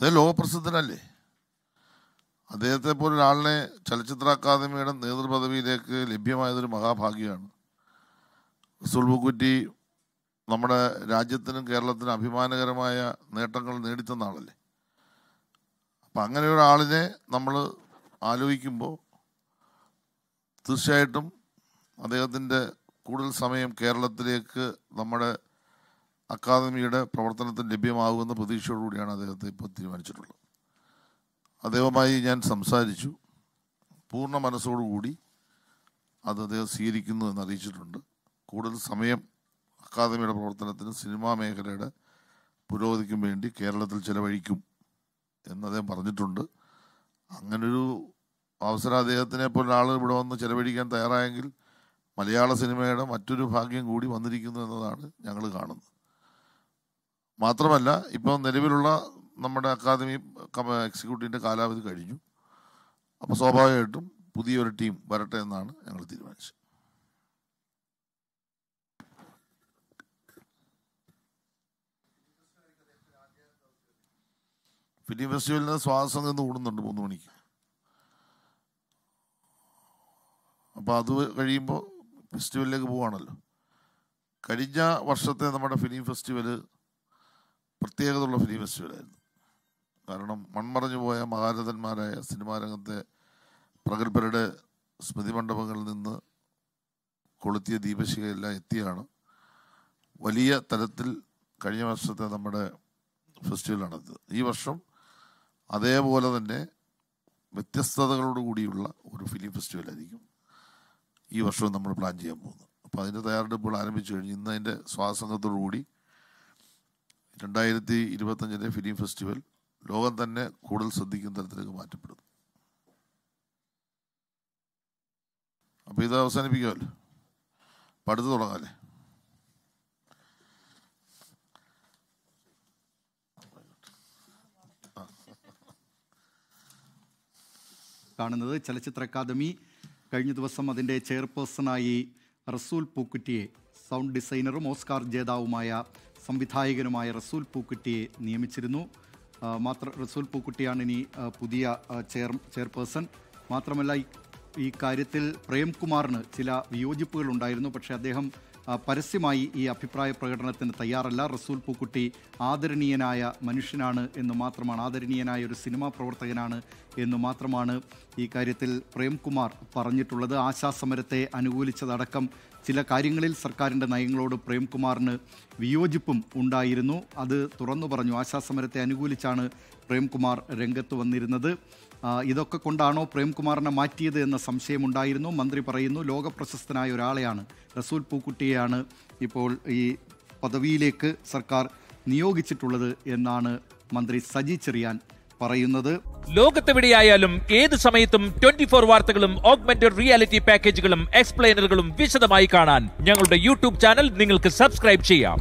അതേ ലോകപ്രസിദ്ധനല്ലേ. അദ്ദേഹത്തെ പോലെ ഒരാളിനെ ചലച്ചിത്ര അക്കാദമിയുടെ നേതൃപദവിയിലേക്ക് ലഭ്യമായതൊരു മഹാഭാഗ്യമാണ്. റസൂൽ പൂക്കുറ്റി നമ്മുടെ രാജ്യത്തിനും കേരളത്തിനും അഭിമാനകരമായ നേട്ടങ്ങൾ നേടിത്തന്ന ആളല്ലേ. അപ്പം അങ്ങനെ ഒരാളിനെ നമ്മൾ ആലോചിക്കുമ്പോൾ തീർച്ചയായിട്ടും അദ്ദേഹത്തിൻ്റെ കൂടുതൽ സമയം കേരളത്തിലേക്ക് നമ്മുടെ അക്കാദമിയുടെ പ്രവർത്തനത്തിന് ലഭ്യമാകുമെന്ന പ്രതീക്ഷയോടുകൂടിയാണ് അദ്ദേഹത്തെ ഇപ്പോൾ തീരുമാനിച്ചിട്ടുള്ളത്. അദ്ദേഹവുമായി ഞാൻ സംസാരിച്ചു. പൂർണ്ണ മനസ്സോടുകൂടി അത് അദ്ദേഹം സ്വീകരിക്കുന്നു എന്ന് അറിയിച്ചിട്ടുണ്ട്. കൂടുതൽ സമയം അക്കാദമിയുടെ പ്രവർത്തനത്തിന് സിനിമാ മേഖലയുടെ പുരോഗതിക്കും വേണ്ടി കേരളത്തിൽ ചിലവഴിക്കും എന്ന് അദ്ദേഹം പറഞ്ഞിട്ടുണ്ട്. അങ്ങനൊരു അവസരം അദ്ദേഹത്തിനെ പോലെ ആൾ ഇവിടെ വന്ന് ചിലവഴിക്കാൻ തയ്യാറായെങ്കിൽ മലയാള സിനിമയുടെ മറ്റൊരു ഭാഗ്യം കൂടി വന്നിരിക്കുന്നു എന്നതാണ് ഞങ്ങൾ കാണുന്നത്. മാത്രമല്ല, ഇപ്പോൾ നിലവിലുള്ള നമ്മുടെ അക്കാദമി എക്സിക്യൂട്ടീവിൻ്റെ കാലാവധി കഴിഞ്ഞു. അപ്പോൾ സ്വാഭാവികമായിട്ടും പുതിയൊരു ടീം വരട്ടെ എന്നാണ് ഞങ്ങൾ തീരുമാനിച്ചത്. ഫിലിം ഫെസ്റ്റിവലിന് സ്വാഗതം നിന്ന് കൂടുന്നുണ്ട് 3 മണിക്ക്. അപ്പോൾ അത് കഴിയുമ്പോൾ ഫെസ്റ്റിവലിലേക്ക് പോവുകയാണല്ലോ. കഴിഞ്ഞ വർഷത്തെ നമ്മുടെ ഫിലിം ഫെസ്റ്റിവൽ പ്രത്യേകതയുള്ള ഫിലിം ഫെസ്റ്റിവലായിരുന്നു. കാരണം മൺമറഞ്ഞു പോയ മഹാരഥന്മാരായ സിനിമാ രംഗത്തെ പ്രഗത്ഭരുടെ സ്മൃതി മണ്ഡപങ്ങളിൽ നിന്ന് കൊളുത്തിയ ദീപശിഖയെല്ലാം എത്തിയാണ് വലിയ തരത്തിൽ കഴിഞ്ഞ വർഷത്തെ നമ്മുടെ ഫെസ്റ്റിവൽ നടത്തിയത്. ഈ വർഷം അതേപോലെ തന്നെ വ്യത്യസ്തതകളോട് കൂടിയുള്ള ഒരു ഫിലിം ഫെസ്റ്റിവലായിരിക്കും ഈ വർഷവും നമ്മൾ പ്ലാൻ ചെയ്യാൻ പോകുന്നത്. അപ്പോൾ അതിൻ്റെ തയ്യാറെടുപ്പുകൾ ആരംഭിച്ചു കഴിഞ്ഞു. ഇന്ന് അതിൻ്റെ സ്വാഗതത്തോടു കൂടി 2025 ഫിലിം ഫെസ്റ്റിവൽ ലോകം തന്നെ കൂടുതൽ ശ്രദ്ധിക്കുന്ന തരത്തിലേക്ക് മാറ്റപ്പെടുന്നു. അപ്പോൾ ഇത് അവസാനിപ്പിക്കുമല്ലോ, അപ്പം അടുത്ത് തുടങ്ങാമല്ലേ. കാണുന്നത് ചലച്ചിത്ര അക്കാദമി കഴിഞ്ഞ ദിവസം അതിൻ്റെ ചെയർപേഴ്സണായി റസൂൽ പൂക്കുറ്റിയെ, സൗണ്ട് ഡിസൈനറും ഓസ്കാർ ജേതാവുമായ സംവിധായകനുമായ റസൂൽ പൂക്കുറ്റിയെ നിയമിച്ചിരുന്നു. റസൂൽ പൂക്കുറ്റിയാണ് ഇനി പുതിയ ചെയർപേഴ്സൺ. മാത്രമല്ല, ഈ കാര്യത്തിൽ പ്രേംകുമാറിന് ചില വിയോജിപ്പുകൾ ഉണ്ടായിരുന്നു. പക്ഷേ അദ്ദേഹം പരസ്യമായി ഈ അഭിപ്രായ പ്രകടനത്തിന് തയ്യാറല്ല. റസൂൽ പൂക്കുറ്റി ആദരണീയനായ മനുഷ്യനാണ് എന്ന് മാത്രമാണ്, ആദരണീയനായ ഒരു സിനിമാ പ്രവർത്തകനാണ് എന്ന് മാത്രമാണ് ഈ കാര്യത്തിൽ പ്രേംകുമാർ പറഞ്ഞിട്ടുള്ളത്. ആശാസമരത്തെ അനുകൂലിച്ചതടക്കം ചില കാര്യങ്ങളിൽ സർക്കാരിൻ്റെ നയങ്ങളോട് പ്രേംകുമാറിന് വിയോജിപ്പും ഉണ്ടായിരുന്നു. അത് തുറന്നു പറഞ്ഞു. ആശാസമരത്തെ അനുകൂലിച്ചാണ് പ്രേംകുമാർ രംഗത്ത് വന്നിരുന്നത്. ഇതൊക്കെ കൊണ്ടാണോ പ്രേംകുമാറിനെ മാറ്റിയത് എന്ന സംശയമുണ്ടായിരുന്നു. മന്ത്രി പറയുന്നു ലോകപ്രശസ്തനായ ഒരാളെയാണ്, റസൂൽ പൂക്കുട്ടിയെയാണ് ഇപ്പോൾ ഈ പദവിയിലേക്ക് സർക്കാർ നിയോഗിച്ചിട്ടുള്ളത് എന്നാണ് മന്ത്രി സജി ചെറിയാൻ പറയുന്നത്. ലോകത്തെവിടെയായാലും ഏത് സമയത്തും 24 വാർത്തകളും ഓഗ്മെന്റഡ് റിയാലിറ്റി പാക്കേജുകളും എക്സ്പ്ലെയിനറുകളും വിശദമായി കാണാൻ ഞങ്ങളുടെ യൂട്യൂബ് ചാനൽ നിങ്ങൾക്ക് സബ്സ്ക്രൈബ് ചെയ്യാം.